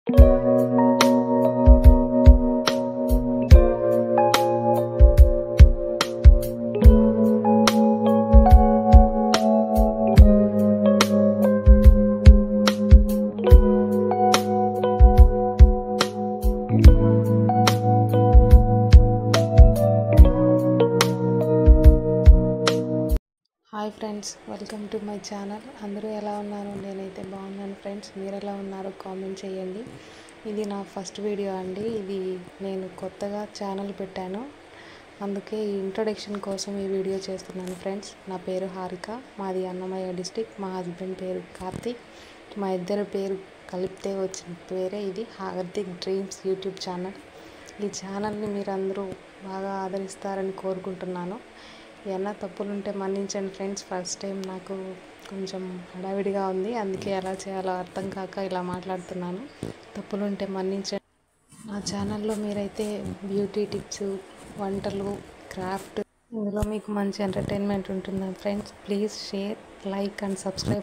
Hi friends, welcome to my channel. అందరూ ఎలా ఉన్నారు? నేనైతే బాగున్నాను ఫ్రెండ్స్. మీరు ఎలా ఉన్నారో కామెంట్ చేయండి. ఇది నా ఫస్ట్ వీడియో అండి. ఇది నేను కొత్తగా ఛానల్ పెట్టాను, అందుకే ఈ ఇంట్రొడక్షన్ కోసం ఈ వీడియో చేస్తున్నాను ఫ్రెండ్స్. నా పేరు హారిక, మాది అన్నమయ్య డిస్టిక్. మా హస్బెండ్ పేరు కార్తీక్. మా ఇద్దరు పేరు కలిపితే వచ్చిన పేరే ఇది, హార్దిక్ డ్రీమ్స్ యూట్యూబ్ ఛానల్. ఈ ఛానల్ని మీరు అందరూ బాగా ఆదరిస్తారని కోరుకుంటున్నాను. ఏమన్నా తప్పులు ఉంటే మన్నించండి ఫ్రెండ్స్. ఫస్ట్ టైం నాకు కొంచెం హడావిడిగా ఉంది, అందుకే ఎలా చేయాలో అర్థం కాక ఇలా మాట్లాడుతున్నాను. తప్పులు ఉంటే మన్నించండి. నా ఛానల్లో మీరైతే బ్యూటీ టిప్స్, వంటలు, క్రాఫ్ట్, ఇందులో మీకు మంచి ఎంటర్టైన్మెంట్ ఉంటుంది friends. Please share, like and subscribe.